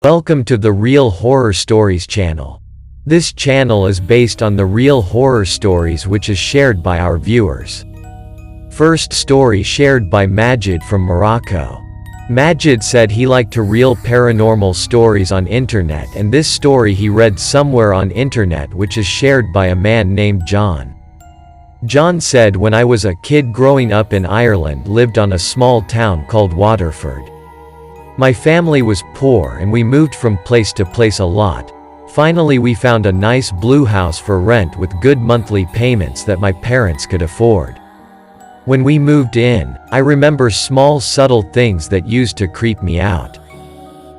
Welcome to the Real Horror Stories channel. This channel is based on the real horror stories which is shared by our viewers. First story shared by Majid from Morocco. Majid said he liked to real paranormal stories on internet, and this story he read somewhere on internet which is shared by a man named John. John said, when I was a kid growing up in Ireland, lived on a small town called Waterford. My family was poor and we moved from place to place a lot. Finally we found a nice blue house for rent with good monthly payments that my parents could afford. When we moved in, I remember small subtle things that used to creep me out.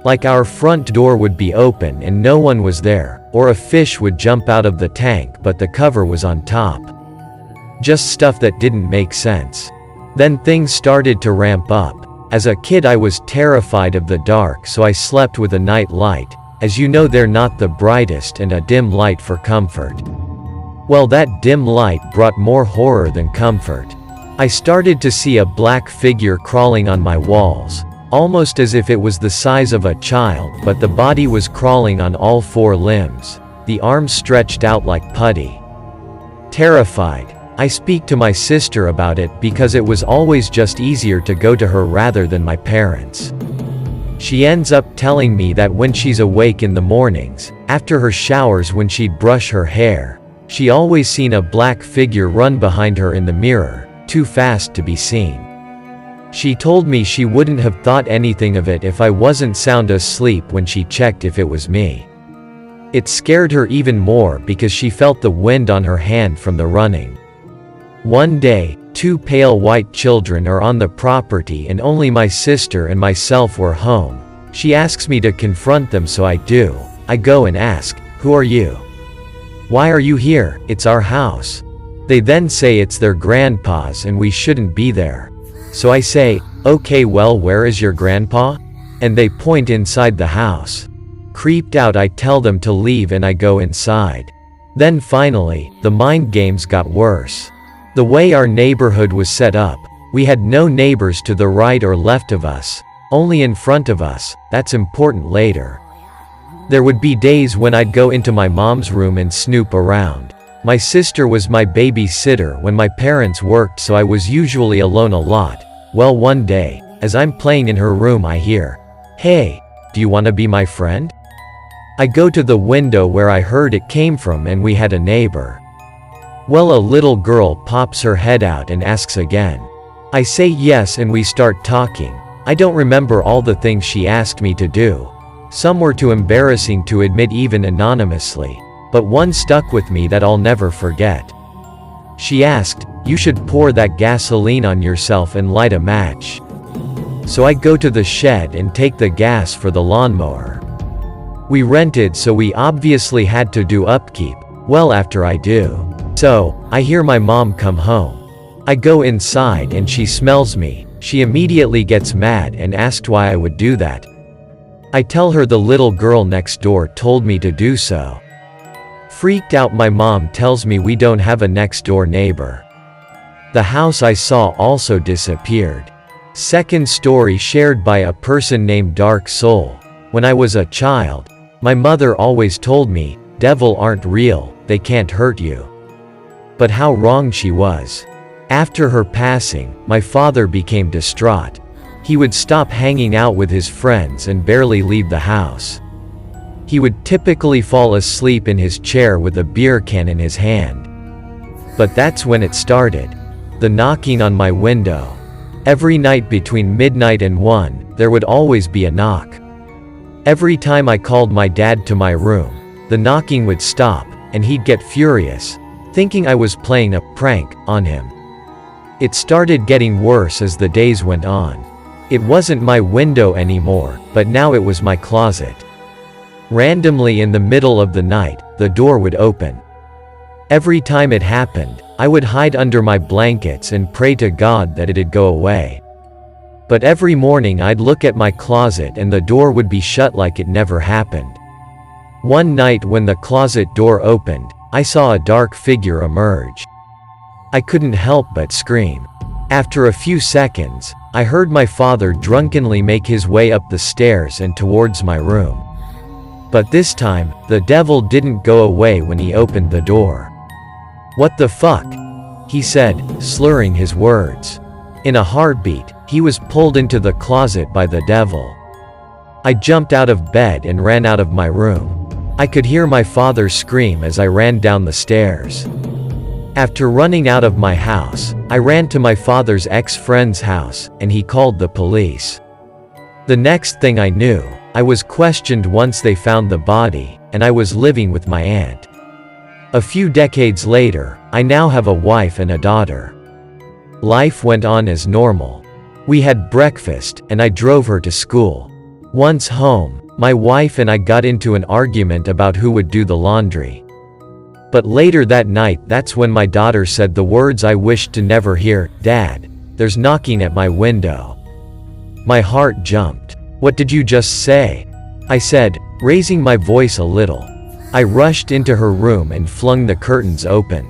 Like our front door would be open and no one was there, or a fish would jump out of the tank but the cover was on top. Just stuff that didn't make sense. Then things started to ramp up. As a kid I was terrified of the dark, so I slept with a night light. As you know, they're not the brightest, and a dim light for comfort. Well, that dim light brought more horror than comfort. I started to see a black figure crawling on my walls, almost as if it was the size of a child, but the body was crawling on all four limbs, the arms stretched out like putty. Terrified, I speak to my sister about it because it was always just easier to go to her rather than my parents. She ends up telling me that when she's awake in the mornings, after her showers, when she'd brush her hair, she always seen a black figure run behind her in the mirror, too fast to be seen. She told me she wouldn't have thought anything of it if I wasn't sound asleep when she checked if it was me. It scared her even more because she felt the wind on her hand from the running. One day, two pale white children are on the property and only my sister and myself were home. She asks me to confront them, so I do. I go and ask, "Who are you? Why are you here? It's our house." They then say it's their grandpa's and we shouldn't be there. So I say, "Okay, well, where is your grandpa?" And they point inside the house. Creeped out, I tell them to leave and I go inside. Then finally, the mind games got worse. The way our neighborhood was set up, we had no neighbors to the right or left of us, only in front of us. That's important later. There would be days when I'd go into my mom's room and snoop around. My sister was my babysitter when my parents worked, so I was usually alone a lot. Well, one day, as I'm playing in her room, I hear, "Hey, do you want to be my friend?" I go to the window where I heard it came from and we had a neighbor. Well, a little girl pops her head out and asks again. I say yes and we start talking. I don't remember all the things she asked me to do. Some were too embarrassing to admit even anonymously, but one stuck with me that I'll never forget. She asked, "You should pour that gasoline on yourself and light a match." So I go to the shed and take the gas for the lawnmower. We rented, so we obviously had to do upkeep. Well, after I do, so I hear my mom come home. I go inside and she smells me. She immediately gets mad and asked why I would do that. I tell her the little girl next door told me to do so. Freaked out, my mom tells me we don't have a next door neighbor. The house I saw also disappeared. Second story shared by a person named Dark Soul. When I was a child, my mother always told me, "Devil aren't real, they can't hurt you." But how wrong she was. After her passing, my father became distraught. He would stop hanging out with his friends and barely leave the house. He would typically fall asleep in his chair with a beer can in his hand. But that's when it started. The knocking on my window. Every night between midnight and 1, there would always be a knock. Every time I called my dad to my room, the knocking would stop, and he'd get furious, thinking I was playing a prank on him. It started getting worse as the days went on. It wasn't my window anymore, but now it was my closet. Randomly in the middle of the night, the door would open. Every time it happened, I would hide under my blankets and pray to God that it'd go away. But every morning I'd look at my closet and the door would be shut like it never happened. One night when the closet door opened, I saw a dark figure emerge. I couldn't help but scream. After a few seconds, I heard my father drunkenly make his way up the stairs and towards my room. But this time, the devil didn't go away when he opened the door. "What the fuck?" he said, slurring his words. In a heartbeat, he was pulled into the closet by the devil. I jumped out of bed and ran out of my room. I could hear my father scream as I ran down the stairs. After running out of my house, I ran to my father's ex-friend's house, and he called the police. The next thing I knew, I was questioned once they found the body, and I was living with my aunt. A few decades later, I now have a wife and a daughter. Life went on as normal. We had breakfast, and I drove her to school. Once home, my wife and I got into an argument about who would do the laundry. But later that night, that's when my daughter said the words I wished to never hear, "Dad, there's knocking at my window." My heart jumped. "What did you just say?" I said, raising my voice a little. I rushed into her room and flung the curtains open.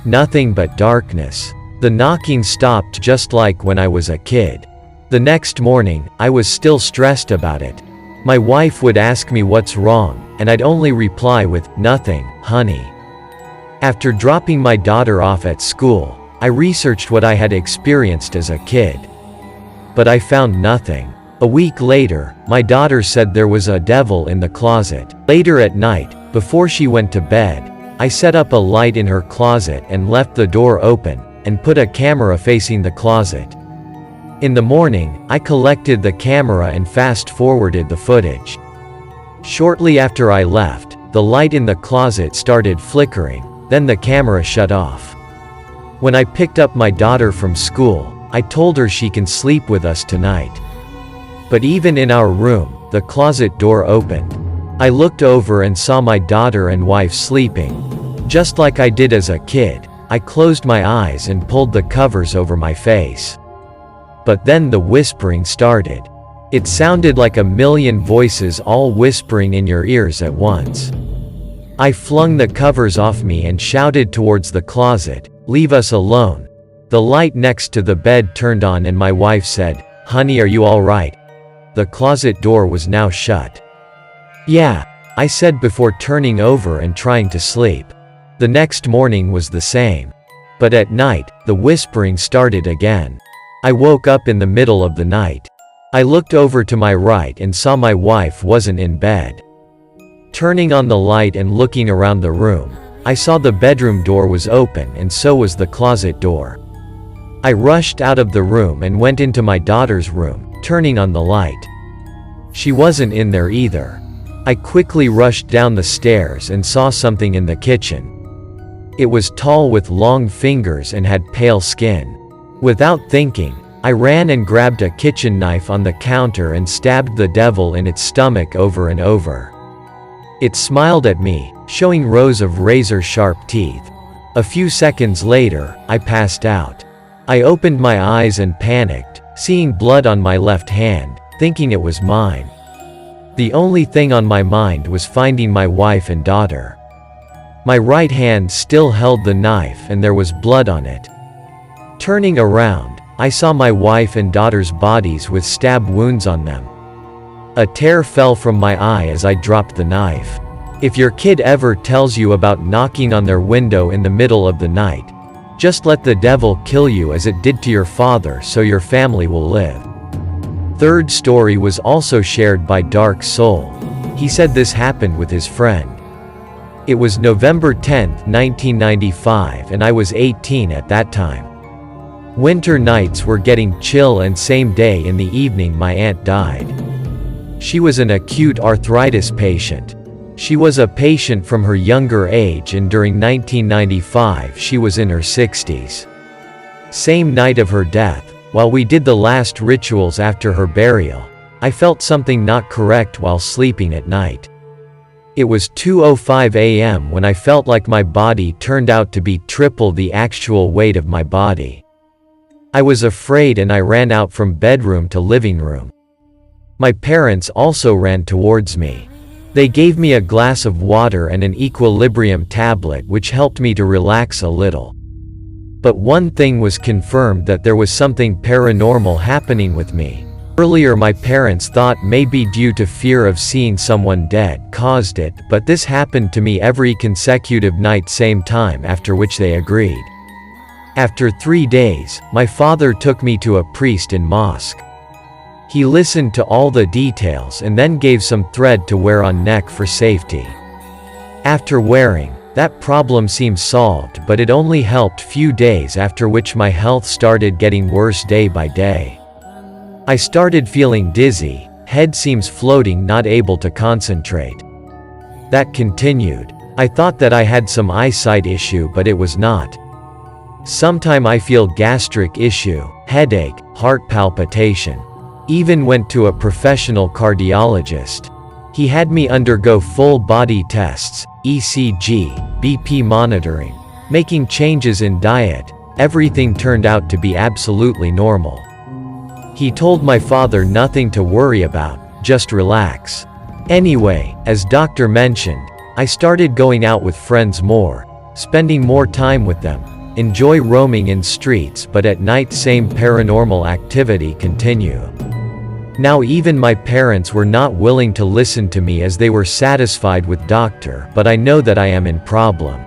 Nothing but darkness. The knocking stopped just like when I was a kid. The next morning, I was still stressed about it. My wife would ask me what's wrong, and I'd only reply with, "Nothing, honey." After dropping my daughter off at school, I researched what I had experienced as a kid. But I found nothing. A week later, my daughter said there was a devil in the closet. Later at night, before she went to bed, I set up a light in her closet and left the door open, and put a camera facing the closet. In the morning, I collected the camera and fast-forwarded the footage. Shortly after I left, the light in the closet started flickering, then the camera shut off. When I picked up my daughter from school, I told her she can sleep with us tonight. But even in our room, the closet door opened. I looked over and saw my daughter and wife sleeping. Just like I did as a kid, I closed my eyes and pulled the covers over my face. But then the whispering started. It sounded like a million voices all whispering in your ears at once. I flung the covers off me and shouted towards the closet, "Leave us alone." The light next to the bed turned on and my wife said, "Honey, are you all right?" The closet door was now shut. "Yeah," I said before turning over and trying to sleep. The next morning was the same. But at night, the whispering started again. I woke up in the middle of the night. I looked over to my right and saw my wife wasn't in bed. Turning on the light and looking around the room, I saw the bedroom door was open and so was the closet door. I rushed out of the room and went into my daughter's room, turning on the light. She wasn't in there either. I quickly rushed down the stairs and saw something in the kitchen. It was tall with long fingers and had pale skin. Without thinking, I ran and grabbed a kitchen knife on the counter and stabbed the devil in its stomach over and over. It smiled at me, showing rows of razor-sharp teeth. A few seconds later, I passed out. I opened my eyes and panicked, seeing blood on my left hand, thinking it was mine. The only thing on my mind was finding my wife and daughter. My right hand still held the knife and there was blood on it. Turning around, I saw my wife and daughter's bodies with stab wounds on them. A tear fell from my eye as I dropped the knife. If your kid ever tells you about knocking on their window in the middle of the night, just let the devil kill you as it did to your father so your family will live. Third story was also shared by Dark Soul. He said this happened with his friend. It was November 10, 1995 and I was 18 at that time. Winter nights were getting chill and same day in the evening my aunt died. She was an acute arthritis patient. She was a patient from her younger age and during 1995 she was in her 60s. Same night of her death, while we did the last rituals after her burial, I felt something not correct while sleeping at night. It was 2:05 a.m. when I felt like my body turned out to be triple the actual weight of my body. I was afraid and I ran out from bedroom to living room. My parents also ran towards me. They gave me a glass of water and an equilibrium tablet which helped me to relax a little. But one thing was confirmed, that there was something paranormal happening with me. Earlier my parents thought maybe due to fear of seeing someone dead caused it, but this happened to me every consecutive night same time, after which they agreed. After 3 days, my father took me to a priest in mosque. He listened to all the details and then gave some thread to wear on neck for safety. After wearing, that problem seemed solved, but it only helped few days, after which my health started getting worse day by day. I started feeling dizzy, head seems floating, not able to concentrate. That continued. I thought that I had some eyesight issue, but it was not. Sometime I feel gastric issue, headache, heart palpitation. Even went to a professional cardiologist. He had me undergo full body tests, ECG, BP monitoring, making changes in diet. Everything turned out to be absolutely normal. He told my father nothing to worry about, just relax. Anyway, as doctor mentioned, I started going out with friends more, spending more time with them, enjoy roaming in streets, but at night same paranormal activity continue. Now even my parents were not willing to listen to me as they were satisfied with doctor, but I know that I am in problem.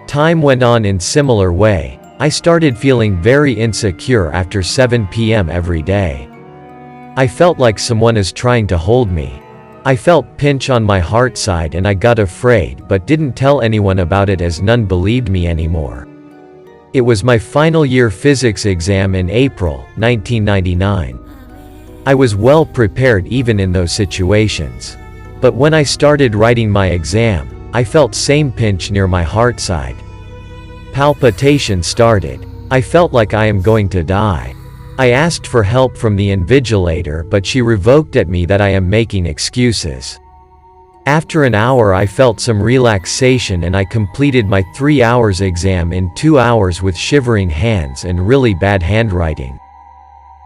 Time went on in similar way. I started feeling very insecure after 7 p.m. every day. I felt like someone is trying to hold me. I felt pinch on my heart side and I got afraid, but didn't tell anyone about it as none believed me anymore. It was my final year physics exam in April 1999. I was well prepared even in those situations. But when I started writing my exam, I felt same pinch near my heart side. Palpitation started. I felt like I am going to die. I asked for help from the invigilator, but she revoked at me that I am making excuses. After an hour I felt some relaxation and I completed my 3 hours exam in 2 hours with shivering hands and really bad handwriting.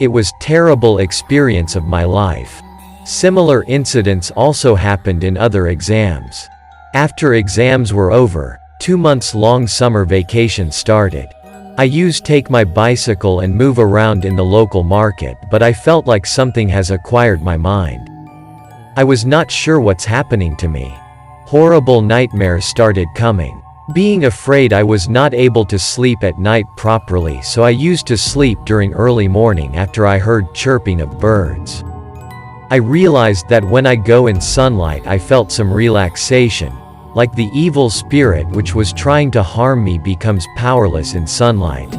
It was terrible experience of my life. Similar incidents also happened in other exams. After exams were over, 2 months long summer vacation started. I used take my bicycle and move around in the local market, but I felt like something has acquired my mind. I was not sure what's happening to me. Horrible nightmares started coming. Being afraid I was not able to sleep at night properly, so I used to sleep during early morning after I heard chirping of birds. I realized that when I go in sunlight I felt some relaxation, like the evil spirit which was trying to harm me becomes powerless in sunlight.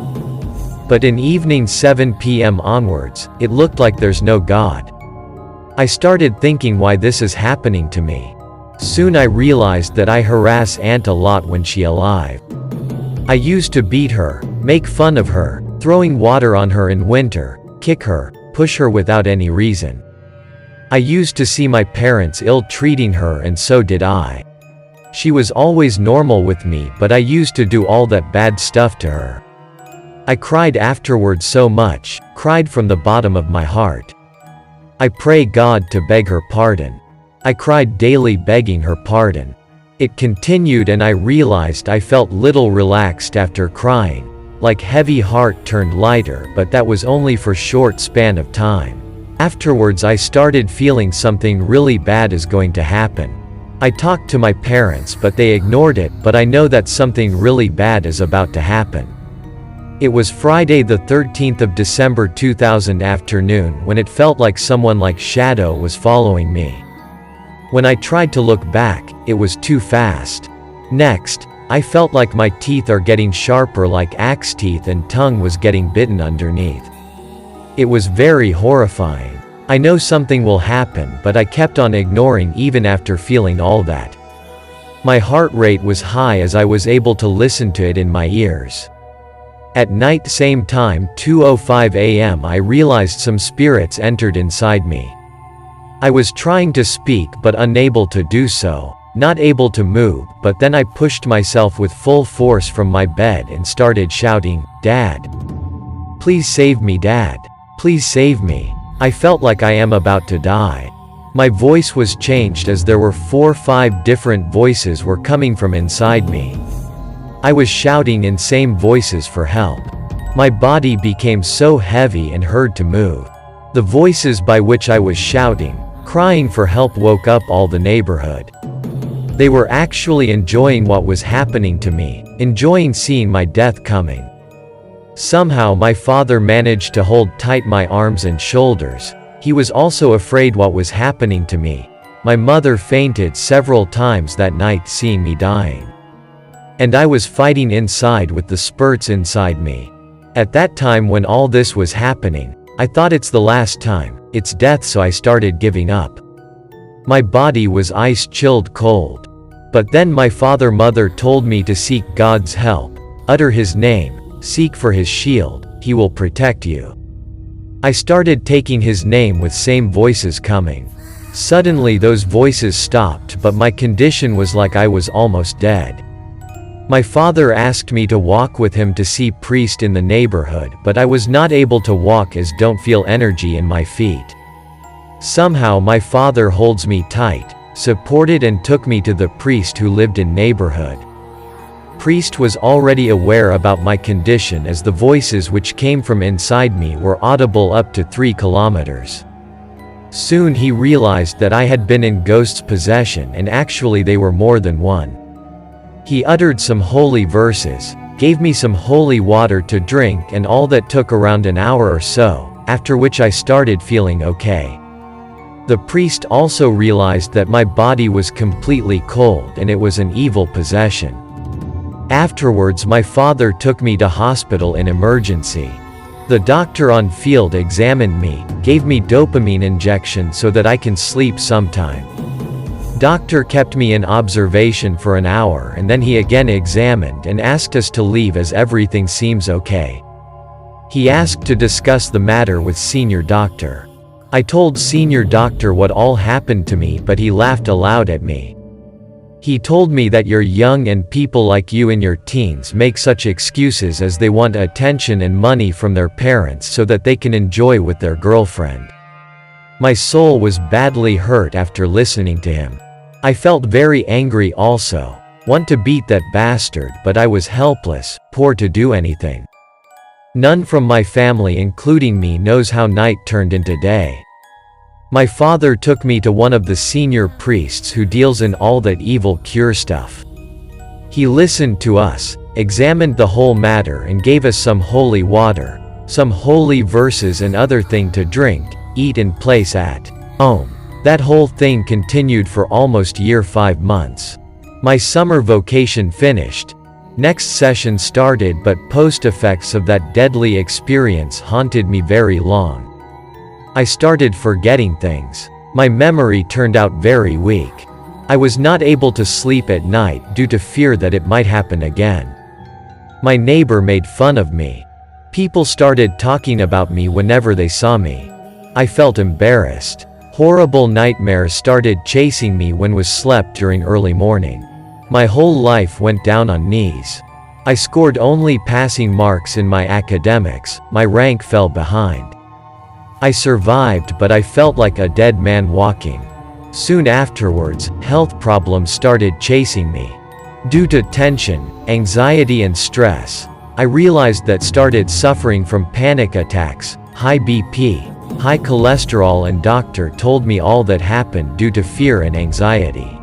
But in evening 7 p.m. onwards, it looked like there's no God. I started thinking why this is happening to me. Soon I realized that I harass Aunt a lot when she alive. I used to beat her, make fun of her, throwing water on her in winter, kick her, push her without any reason. I used to see my parents ill-treating her and so did I. She was always normal with me, but I used to do all that bad stuff to her. I cried afterwards so much, cried from the bottom of my heart. I pray God to beg her pardon. I cried daily begging her pardon. It continued and I realized I felt little relaxed after crying, like heavy heart turned lighter, but that was only for short span of time. Afterwards I started feeling something really bad is going to happen. I talked to my parents but they ignored it, but I know that something really bad is about to happen. It was Friday the 13th of December 2000 afternoon when it felt like someone like shadow was following me. When I tried to look back, it was too fast. Next, I felt like my teeth are getting sharper like axe teeth and tongue was getting bitten underneath. It was very horrifying. I know something will happen, but I kept on ignoring even after feeling all that. My heart rate was high as I was able to listen to it in my ears. At night same time 2:05 a.m. I realized some spirits entered inside me. I was trying to speak but unable to do so, not able to move, but then I pushed myself with full force from my bed and started shouting, "Dad! Please save me, Dad! Please save me!" I felt like I am about to die. My voice was changed as there were 4 or 5 different voices were coming from inside me. I was shouting in same voices for help. My body became so heavy and hard to move. The voices by which I was shouting, crying for help woke up all the neighborhood. They were actually enjoying what was happening to me, enjoying seeing my death coming. Somehow my father managed to hold tight my arms and shoulders. He was also afraid what was happening to me. My mother fainted several times that night seeing me dying. And I was fighting inside with the spurts inside me. At that time when all this was happening, I thought it's the last time, it's death, so I started giving up. My body was ice-chilled cold. But then my mother told me to seek God's help, utter His name, seek for His shield, He will protect you. I started taking His name with same voices coming. Suddenly those voices stopped, but my condition was like I was almost dead. My father asked me to walk with him to see priest in the neighborhood, but I was not able to walk as don't feel energy in my feet. Somehow my father holds me tight, supported and took me to the priest who lived in neighborhood. Priest was already aware about my condition as the voices which came from inside me were audible up to 3 kilometers. Soon he realized that I had been in ghost's possession, and actually they were more than one. He uttered some holy verses, gave me some holy water to drink, and all that took around an hour or so, after which I started feeling okay. The priest also realized that my body was completely cold and it was an evil possession. Afterwards my father took me to hospital in emergency. The doctor on field examined me, gave me dopamine injection so that I can sleep sometime. Doctor kept me in observation for an hour and then he again examined and asked us to leave as everything seems okay. He asked to discuss the matter with senior doctor. I told senior doctor what all happened to me, but he laughed aloud at me. He told me that you're young and people like you in your teens make such excuses as they want attention and money from their parents so that they can enjoy with their girlfriend. My soul was badly hurt after listening to him. I felt very angry also, want to beat that bastard, but I was helpless, poor to do anything. None from my family including me knows how night turned into day. My father took me to one of the senior priests who deals in all that evil cure stuff. He listened to us, examined the whole matter and gave us some holy water, some holy verses and other thing to drink, eat and place at home. That whole thing continued for almost 5 months. My summer vacation finished. Next session started, but post-effects of that deadly experience haunted me very long. I started forgetting things. My memory turned out very weak. I was not able to sleep at night due to fear that it might happen again. My neighbor made fun of me. People started talking about me whenever they saw me. I felt embarrassed. Horrible nightmares started chasing me when was slept during early morning. My whole life went down on knees. I scored only passing marks in my academics, my rank fell behind. I survived, but I felt like a dead man walking. Soon afterwards, health problems started chasing me. Due to tension, anxiety and stress, I realized that started suffering from panic attacks, high BP, high cholesterol, and doctor told me all that happened due to fear and anxiety.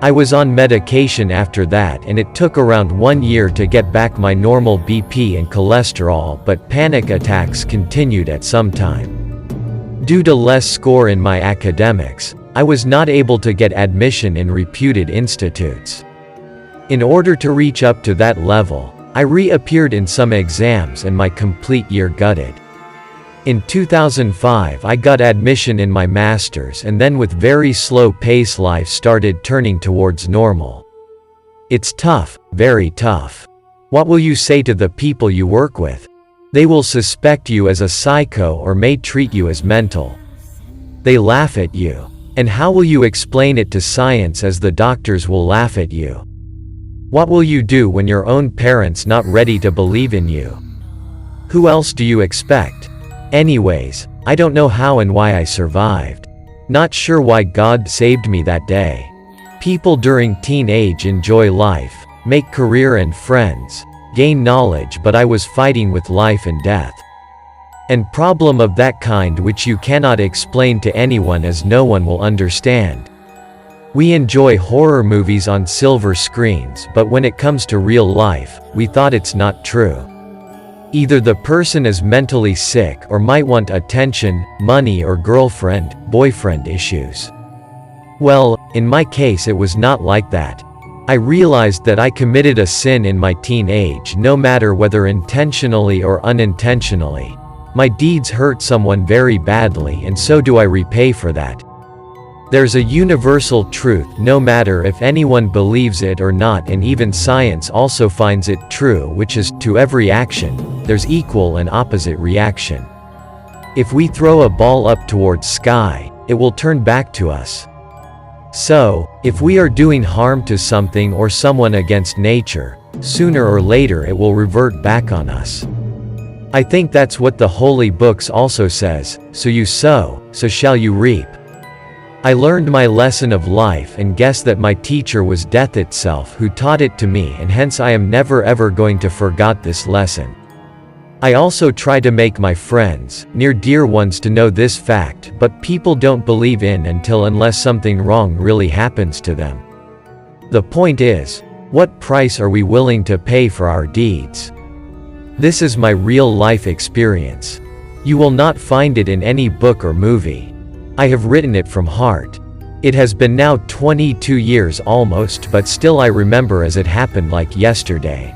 I was on medication after that and it took around 1 year to get back my normal BP and cholesterol, but panic attacks continued at some time. Due to less score in my academics, I was not able to get admission in reputed institutes. In order to reach up to that level, I reappeared in some exams and my complete year gutted. In 2005 I got admission in my master's, and then with very slow pace life started turning towards normal. It's tough, very tough. What will you say to the people you work with? They will suspect you as a psycho or may treat you as mental. They laugh at you. And how will you explain it to science as the doctors will laugh at you? What will you do when your own parents not ready to believe in you? Who else do you expect? Anyways, I don't know how and why I survived. Not sure why God saved me that day. People during teenage enjoy life, make career and friends, gain knowledge, but I was fighting with life and death. And problem of that kind which you cannot explain to anyone as no one will understand. We enjoy horror movies on silver screens, but when it comes to real life, we thought it's not true. Either the person is mentally sick or might want attention, money or girlfriend, boyfriend issues. Well, in my case it was not like that. I realized that I committed a sin in my teenage, no matter whether intentionally or unintentionally. My deeds hurt someone very badly, and so do I repay for that. There's a universal truth, no matter if anyone believes it or not, and even science also finds it true, which is, to every action, there's equal and opposite reaction. If we throw a ball up towards sky, it will turn back to us. So, if we are doing harm to something or someone against nature, sooner or later it will revert back on us. I think that's what the holy books also says, so you sow, so shall you reap. I learned my lesson of life and guess that my teacher was death itself who taught it to me, and hence I am never ever going to forget this lesson. I also try to make my friends, near dear ones, to know this fact, but people don't believe in unless something wrong really happens to them. The point is, what price are we willing to pay for our deeds? This is my real life experience. You will not find it in any book or movie. I have written it from heart. It has been now 22 years almost, but still I remember as it happened like yesterday.